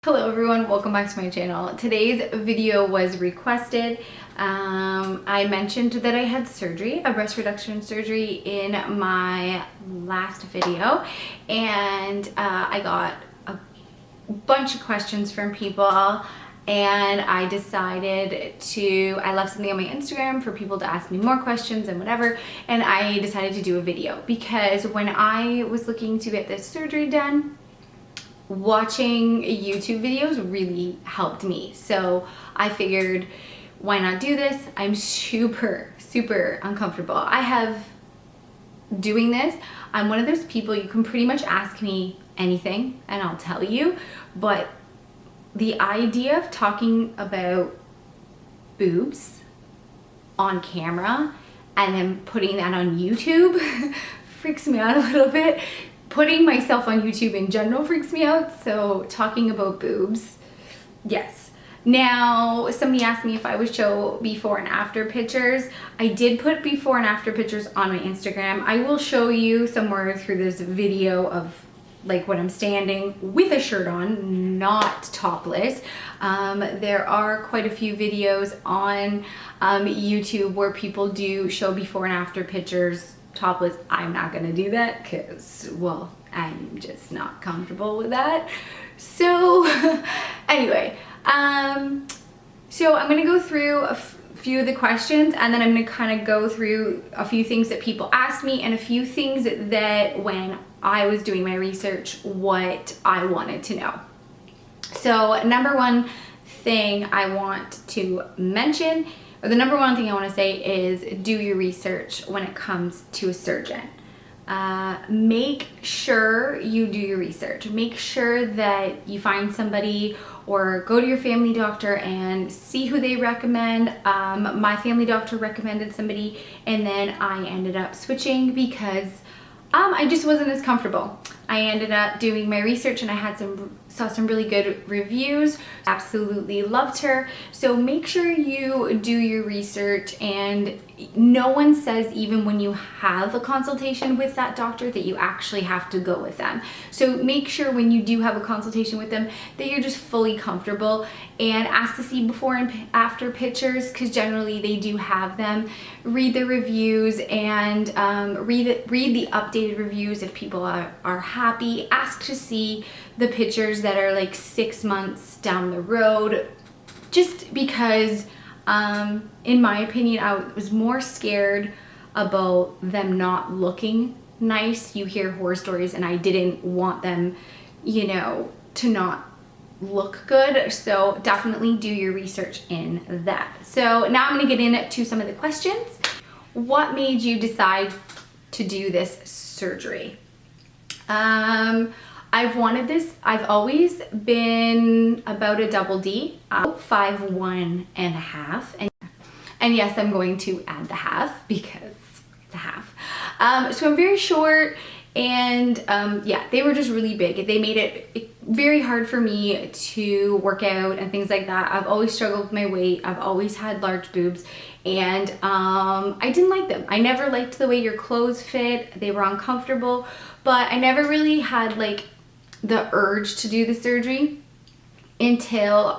Hello everyone, welcome back to my channel. Today's video was requested. I mentioned that I had surgery, a breast reduction surgery in my last video, and I got a bunch of questions from people, and I decided I left something on my Instagram for people to ask me more questions and whatever, and I decided to do a video because when I was looking to get this surgery done, watching YouTube videos really helped me. So I figured, why not do this? I'm super uncomfortable. I have doing this. I'm one of those people, you can pretty much ask me anything and I'll tell you, but the idea of talking about boobs on camera and then putting that on YouTube freaks me out a little bit. Putting myself on YouTube in general freaks me out, so talking about boobs, yes. Now, somebody asked me if I would show before and after pictures. I did put before and after pictures on my Instagram. I will show you somewhere through this video of like when I'm standing with a shirt on, not topless. There are quite a few videos on YouTube where people do show before and after pictures topless. I'm not gonna do that because, well, I'm just not comfortable with that. So anyway, so I'm gonna go through a few of the questions, and then I'm gonna kind of go through a few things that people asked me and a few things that when I was doing my research, what I wanted to know. So number one thing I want to mention, or the number one thing I want to say, is do your research when it comes to a surgeon. Make sure you do your research. Make sure that you find somebody or go to your family doctor and see who they recommend. My family doctor recommended somebody, and then I ended up switching because I just wasn't as comfortable. I ended up doing my research and I saw some really good reviews. Absolutely loved her. So make sure you do your research, and no one says, even when you have a consultation with that doctor, that you actually have to go with them. So make sure when you do have a consultation with them that you're just fully comfortable, and ask to see before and after pictures because generally they do have them. Read the reviews and read the updated reviews if people are happy. Ask to see the pictures that are like 6 months down the road, just because in my opinion I was more scared about them not looking nice. You hear horror stories and I didn't want them, you know, to not look good. So definitely do your research in that. So now I'm going to get into some of the questions. What made you decide to do this surgery? I've wanted this. I've always been about a double D, 5'1.5", and yes, I'm going to add the half because it's a half. So I'm very short, and yeah, they were just really big. They made it very hard for me to work out and things like that. I've always struggled with my weight. I've always had large boobs, and I didn't like them. I never liked the way your clothes fit. They were uncomfortable, but I never really had like the urge to do the surgery until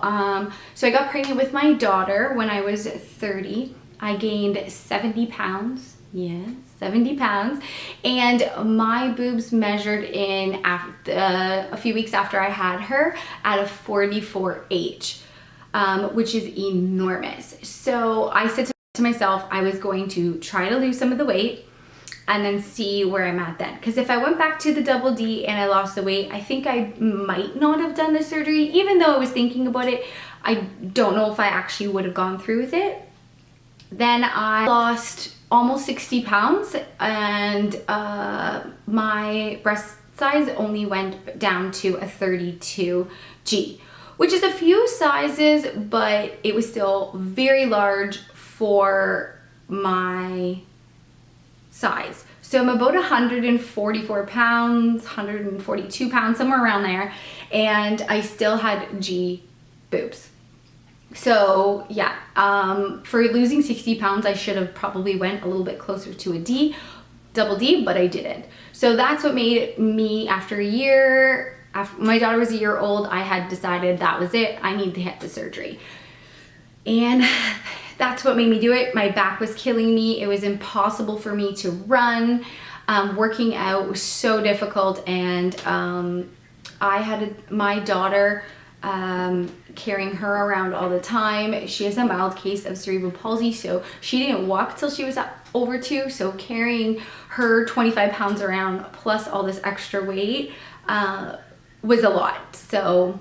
so I got pregnant with my daughter when I was 30. I gained 70 pounds. Yes, 70 pounds, and my boobs measured in a few weeks after I had her at a 44H, which is enormous. So I said to myself I was going to try to lose some of the weight and then see where I'm at then. Because if I went back to the double D and I lost the weight, I think I might not have done the surgery. Even though I was thinking about it, I don't know if I actually would have gone through with it. Then I lost almost 60 pounds, and my breast size only went down to a 32G, which is a few sizes, but it was still very large for my size. So I'm about 144 pounds, 142 pounds, somewhere around there, and I still had G boobs. So yeah, for losing 60 pounds, I should have probably went a little bit closer to a double D, but I didn't. So that's what made me, after a year after my daughter was a year old, I had decided that was it. I need to hit the surgery. And that's what made me do it. My back was killing me. It was impossible for me to run. Working out was so difficult, and I had my daughter carrying her around all the time. She has a mild case of cerebral palsy, so she didn't walk till she was over 2. So carrying her 25 pounds around plus all this extra weight was a lot. So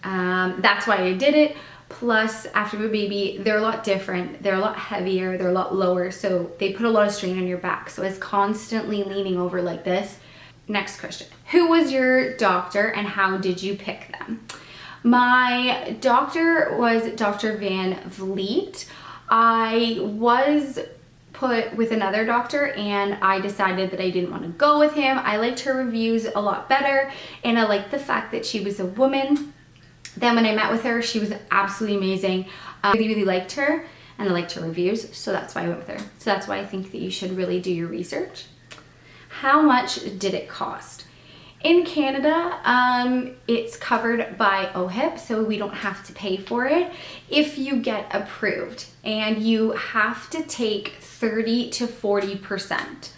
that's why I did it. Plus, after a baby, they're a lot different. They're a lot heavier. They're a lot lower. So they put a lot of strain on your back. So it's constantly leaning over like this. Next question. Who was your doctor and how did you pick them? My doctor was Dr. Van Vliet. I was put with another doctor and I decided that I didn't want to go with him. I liked her reviews a lot better, and I liked the fact that she was a woman. Then when I met with her, she was absolutely amazing. I really liked her, and I liked her reviews, so that's why I went with her. So that's why I think that you should really do your research. How much did it cost? In Canada, it's covered by OHIP, so we don't have to pay for it if you get approved, and you have to take 30 to 40%.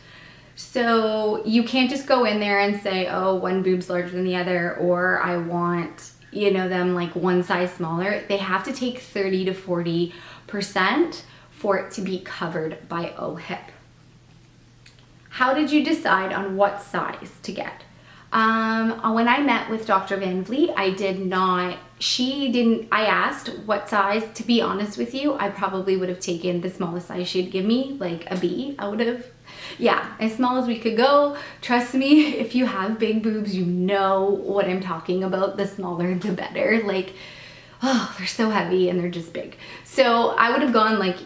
So you can't just go in there and say, oh, one boob's larger than the other, or I want, you know, them like one size smaller. They have to take 30 to 40% for it to be covered by OHIP. How did you decide on what size to get? When I met with Dr. Van Vliet, I asked what size. To be honest with you, I probably would have taken the smallest size she'd give me, like a B. I would have, yeah, as small as we could go. Trust me, if you have big boobs, you know what I'm talking about. The smaller, the better. Like, oh, they're so heavy and they're just big. So I would have gone like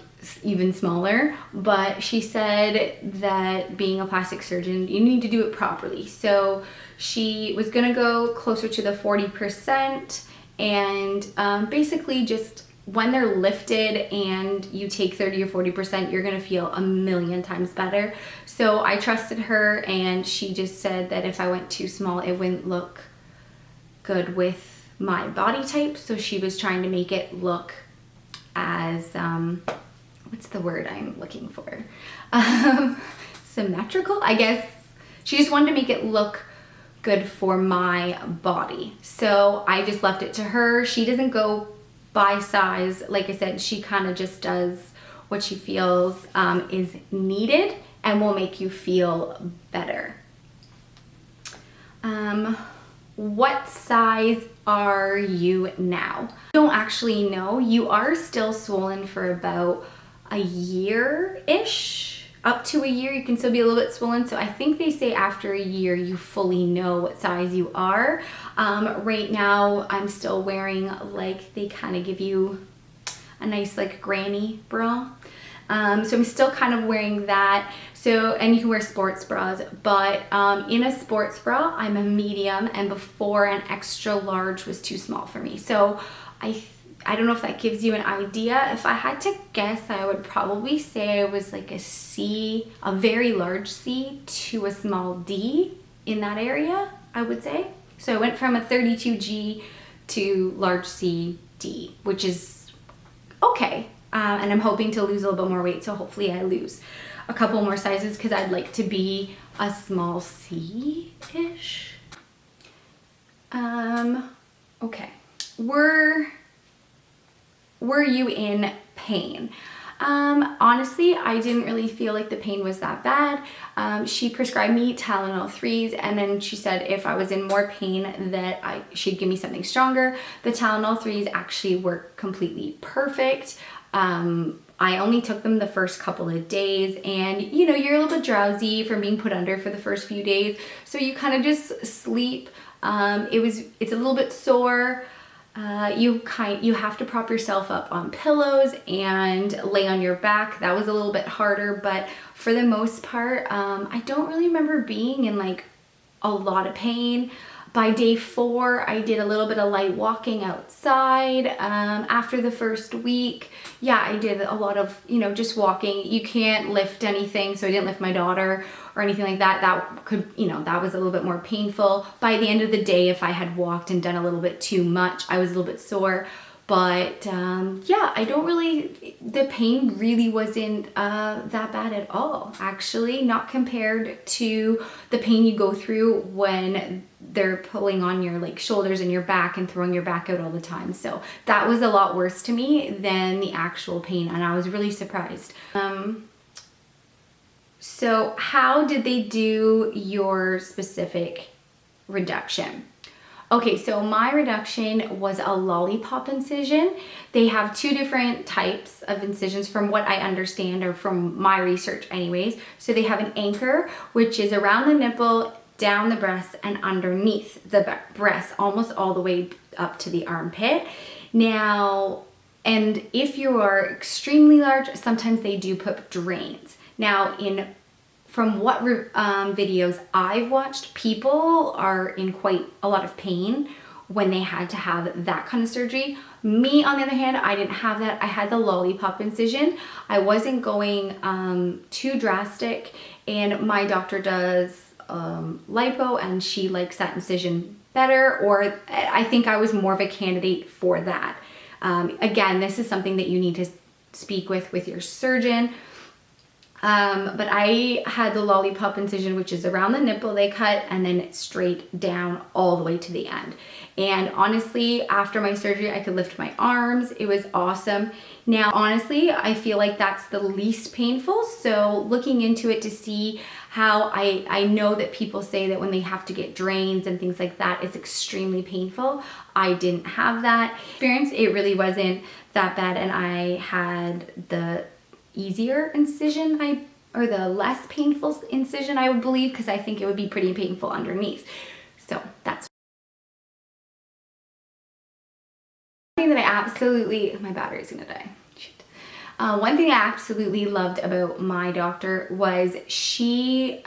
even smaller, but she said that being a plastic surgeon, you need to do it properly. So she was gonna go closer to the 40%, and basically just when they're lifted and you take 30 or 40%, you're gonna feel a million times better. So I trusted her, and she just said that if I went too small, it wouldn't look good with my body type. So she was trying to make it look as, what's the word I'm looking for? Symmetrical, I guess. She just wanted to make it look good for my body. So I just left it to her. She doesn't go by size. Like I said, she kind of just does what she feels is needed and will make you feel better. What size are you now? I don't actually know. You are still swollen for about a year-ish, up to a year. You can still be a little bit swollen. So I think they say after a year, you fully know what size you are. Right now, I'm still wearing, like, they kind of give you a nice like granny bra. So I'm still kind of wearing that. So, and you can wear sports bras, but in a sports bra, I'm a medium, and before an extra large was too small for me. So I don't know if that gives you an idea. If I had to guess, I would probably say I was like a C, a very large C to a small D in that area, I would say. So I went from a 32G to large C, D, which is okay. And I'm hoping to lose a little bit more weight, so hopefully I lose a couple more sizes because I'd like to be a small C-ish. Okay. Were you in pain? Honestly, I didn't really feel like the pain was that bad. She prescribed me Tylenol 3s, and then she said if I was in more pain that she'd give me something stronger. The Tylenol 3s actually work completely perfect. I only took them the first couple of days, and you know, you're a little bit drowsy from being put under for the first few days, so you kind of just sleep. It's a little bit sore. You have to prop yourself up on pillows and lay on your back. That was a little bit harder, but for the most part, I don't really remember being in like a lot of pain. By day 4, I did a little bit of light walking outside. After the first week, yeah, I did a lot of, you know, just walking. You can't lift anything, so I didn't lift my daughter or anything like that. That could, you know, that was a little bit more painful. By the end of the day, if I had walked and done a little bit too much, I was a little bit sore. But yeah, I don't really, the pain really wasn't that bad at all, actually, not compared to the pain you go through when they're pulling on your like shoulders and your back and throwing your back out all the time. So that was a lot worse to me than the actual pain, and I was really surprised. So how did they do your specific reduction? Okay, so my reduction was a lollipop incision. They have 2 different types of incisions from what I understand, or from my research anyways. So they have an anchor, which is around the nipple, down the breast, and underneath the breast, almost all the way up to the armpit. Now, and if you are extremely large, sometimes they do put drains. Now, from what videos I've watched, people are in quite a lot of pain when they had to have that kind of surgery. Me, on the other hand, I didn't have that. I had the lollipop incision. I wasn't going too drastic, and my doctor does lipo, and she likes that incision better, or I think I was more of a candidate for that. Again, this is something that you need to speak with your surgeon. But I had the lollipop incision, which is around the nipple they cut, and then straight down all the way to the end. And honestly, after my surgery, I could lift my arms. It was awesome. Now, honestly, I feel like that's the least painful. So looking into it to see how, I know that people say that when they have to get drains and things like that, it's extremely painful. I didn't have that experience. It really wasn't that bad, and I had the easier incision, or the less painful incision, I would believe, because I think it would be pretty painful underneath. So that's one thing that I absolutely, my battery's gonna die. Shoot. One thing I absolutely loved about my doctor was she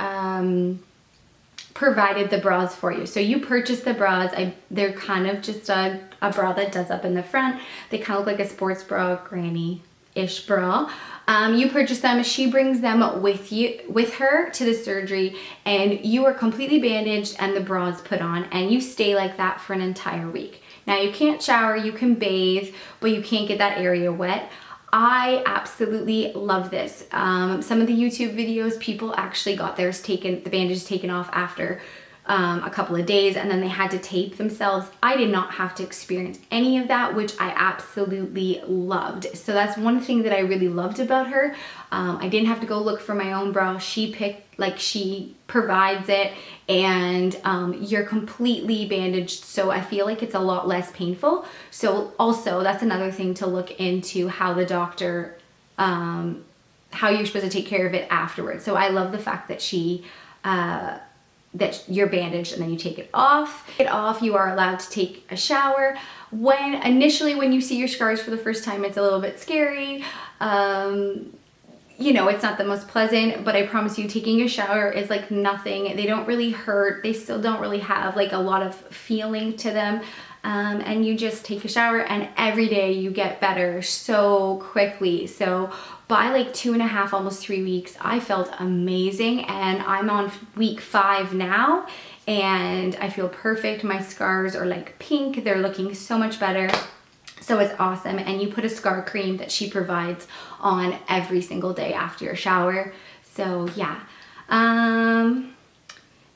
provided the bras for you. So you purchase the bras. They're kind of just a bra that does up in the front. They kind of look like a sports bra, granny-ish bra. You purchase them, she brings them with her to the surgery, and you are completely bandaged and the bra is put on, and you stay like that for an entire week. Now, you can't shower, you can bathe, but you can't get that area wet. I absolutely love this. Some of the YouTube videos, people actually got theirs taken, the bandages taken off after a couple of days, and then they had to tape themselves. I did not have to experience any of that, which I absolutely loved. So that's one thing that I really loved about her. I didn't have to go look for my own bra. She provides it, and you're completely bandaged, so I feel like it's a lot less painful. So also, that's another thing to look into, how the doctor, how you're supposed to take care of it afterwards. So I love the fact that that you're bandaged and then you take it off. You are allowed to take a shower. Initially when you see your scars for the first time, it's a little bit scary. You know, it's not the most pleasant, but I promise you, taking a shower is like nothing. They don't really hurt. They still don't really have like a lot of feeling to them. And you just take a shower, and every day you get better so quickly. So by like 2.5, almost 3 weeks, I felt amazing, and I'm on week 5 now, and I feel perfect. My scars are like pink. They're looking so much better. So it's awesome. And you put a scar cream that she provides on every single day after your shower. So yeah.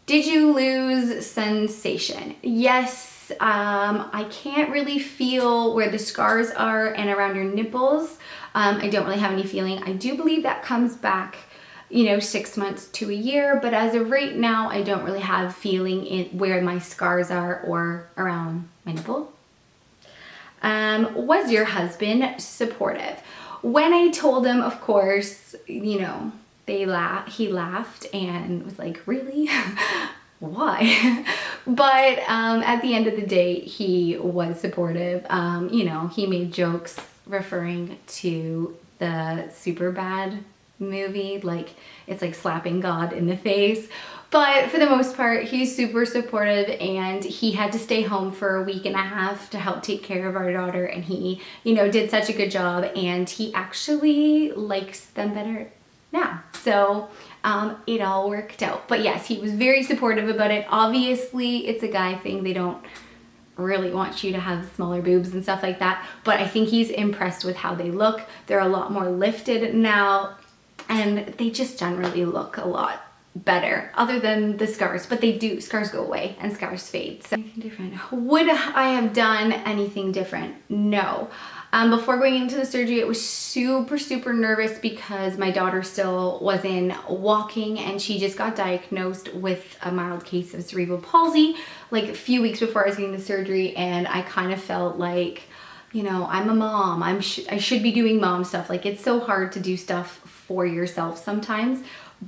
Did you lose sensation? Yes. I can't really feel where the scars are and around your nipples. I don't really have any feeling. I do believe that comes back, you know, 6 months to a year, but as of right now, I don't really have feeling in where my scars are or around my nipple. Was your husband supportive? When I told him, of course, you know, he laughed and was like, really? Why? But at the end of the day, he was supportive. You know, he made jokes referring to the super bad movie, like it's like slapping God in the face. But for the most part, he's super supportive, and he had to stay home for a week and a half to help take care of our daughter, and he, you know, did such a good job, and he actually likes them better now. So it all worked out. But yes, he was very supportive about it. Obviously, it's a guy thing. They don't really want you to have smaller boobs and stuff like that, but I think he's impressed with how they look. They're a lot more lifted now, and they just generally look a lot better, other than the scars. But scars go away and scars fade. So anything different? Would I have done anything different? No. Before going into the surgery, it was super nervous because my daughter still wasn't walking, and she just got diagnosed with a mild case of cerebral palsy like a few weeks before I was getting the surgery, and I kind of felt like, you know, I'm a mom. I should be doing mom stuff. Like, it's so hard to do stuff for yourself sometimes.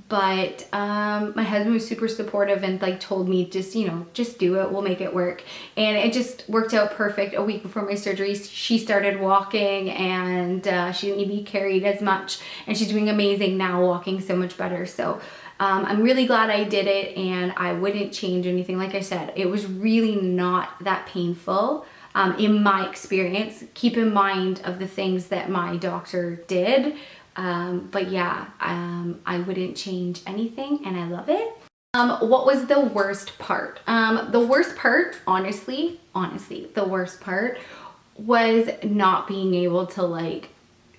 But my husband was super supportive and like told me, just, you know, just do it, we'll make it work. And it just worked out perfect. A week before my surgery, she started walking, and she didn't need to be carried as much, and she's doing amazing now, walking so much better. So I'm really glad I did it, and I wouldn't change anything. Like I said, it was really not that painful in my experience. Keep in mind of the things that my doctor did. But yeah, I wouldn't change anything, and I love it. What was the worst part? The worst part, honestly, the worst part was not being able to like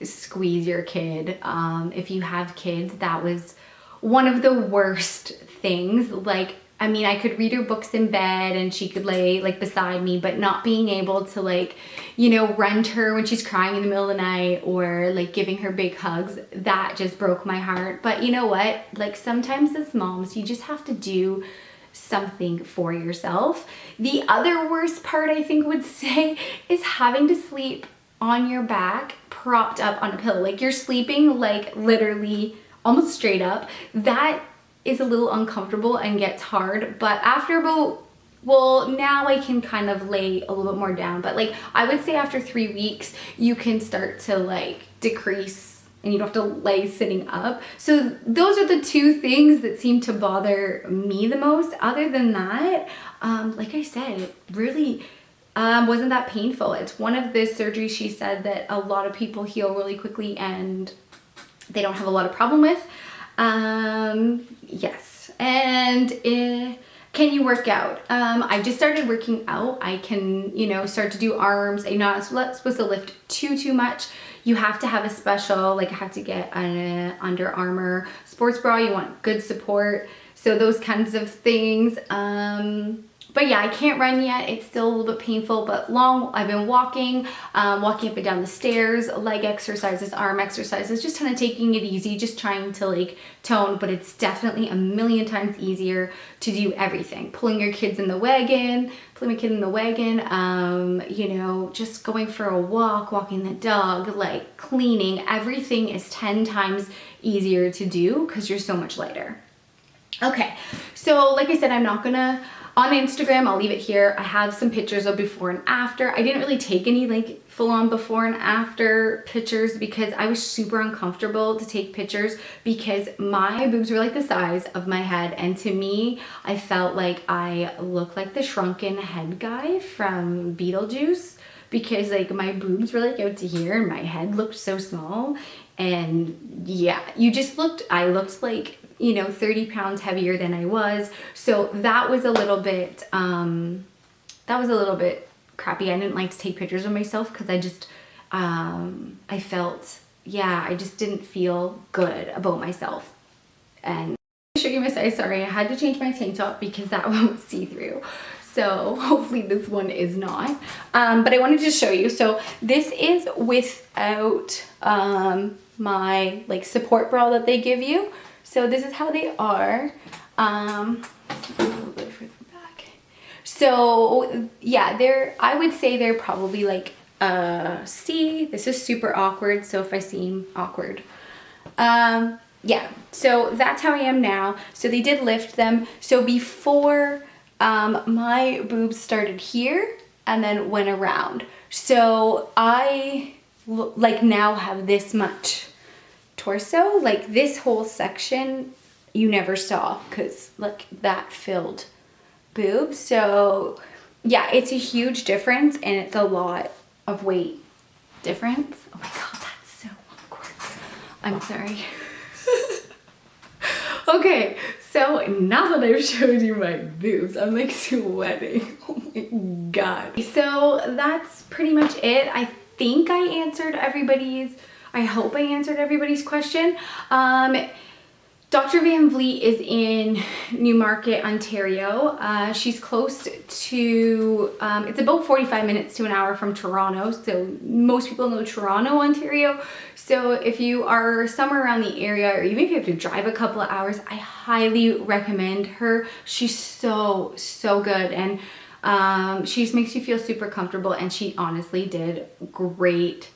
squeeze your kid. If you have kids, that was one of the worst things. Like, I mean, I could read her books in bed and she could lay like beside me, but not being able to like, you know, run to her when she's crying in the middle of the night, or like giving her big hugs, that just broke my heart. But you know what? Like, sometimes as moms, you just have to do something for yourself. The other worst part, I think, would say, is having to sleep on your back propped up on a pillow. Like, you're sleeping like literally almost straight up. That is a little uncomfortable and gets hard, but after about, well, now I can kind of lay a little bit more down, but like I would say after 3 weeks you can start to like decrease, and you don't have to lay sitting up. So those are the two things that seem to bother me the most. Other than that, like I said, it really wasn't that painful. It's one of the surgeries, she said, that a lot of people heal really quickly and they don't have a lot of problem with. Yes. And can you work out? I just started working out. I can, you know, start to do arms. I'm not supposed to lift too much. You have to have a special, like I have to get an Under Armour sports bra. You want good support. So those kinds of things. But yeah, I can't run yet. It's still a little bit painful, but I've been walking up and down the stairs, leg exercises, arm exercises, just kind of taking it easy, just trying to like tone. But it's definitely a million times easier to do everything. Pulling my kid in the wagon, you know, just going for a walk, walking the dog, like cleaning, everything is 10 times easier to do because you're so much lighter. Okay, so like I said, I'm not gonna, on Instagram, I'll leave it here, I have some pictures of before and after. I didn't really take any like full-on before and after pictures because I was super uncomfortable to take pictures because my boobs were like the size of my head, and to me, I felt like I looked like the shrunken head guy from Beetlejuice, because like my boobs were like out to here and my head looked so small. And yeah, I looked like, you know, 30 pounds heavier than I was. So that was a little bit crappy. I didn't like to take pictures of myself because I just, I felt, yeah, I just didn't feel good about myself. And I'll show you my size. Sorry, I had to change my tank top because that one was see-through. So hopefully this one is not. But I wanted to show you. So this is without my like support bra that they give you. So this is how they are. Let's do a little bit further back. So yeah, I would say they're probably like C. This is super awkward. So if I seem awkward, yeah. So that's how I am now. So they did lift them. So before, my boobs started here and then went around. So I like now have this much torso, like this whole section you never saw because look, that filled boobs. So yeah, it's a huge difference and it's a lot of weight difference. Oh my god, that's so awkward. I'm sorry. Okay, so now that I've showed you my boobs, I'm like sweating. Oh my god. So that's pretty much it. I think I answered everybody's, I hope I answered everybody's question. Dr. Van Vliet is in Newmarket, Ontario. She's close to, it's about 45 minutes to an hour from Toronto. So most people know Toronto, Ontario. So if you are somewhere around the area, or even if you have to drive a couple of hours, I highly recommend her. She's so, so good. And she just makes you feel super comfortable. And she honestly did great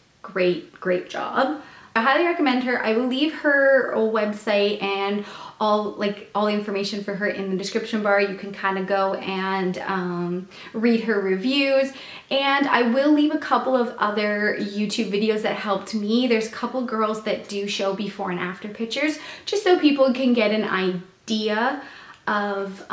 job. I highly recommend her. I will leave her website and all the information for her in the description bar. You can kind of go and read her reviews, and I will leave a couple of other YouTube videos that helped me. There's a couple girls that do show before and after pictures, just so people can get an idea of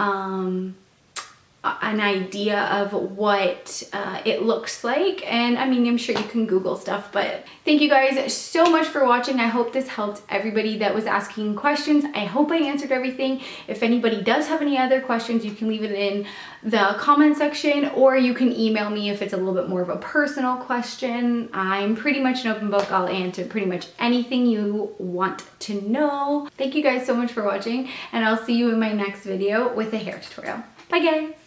what it looks like. And I mean, I'm sure you can Google stuff, but thank you guys so much for watching. I hope this helped everybody that was asking questions. I hope I answered everything. If anybody does have any other questions, you can leave it in the comment section, or you can email me if it's a little bit more of a personal question. I'm pretty much an open book. I'll answer pretty much anything you want to know. Thank you guys so much for watching, and I'll see you in my next video with a hair tutorial. Bye guys.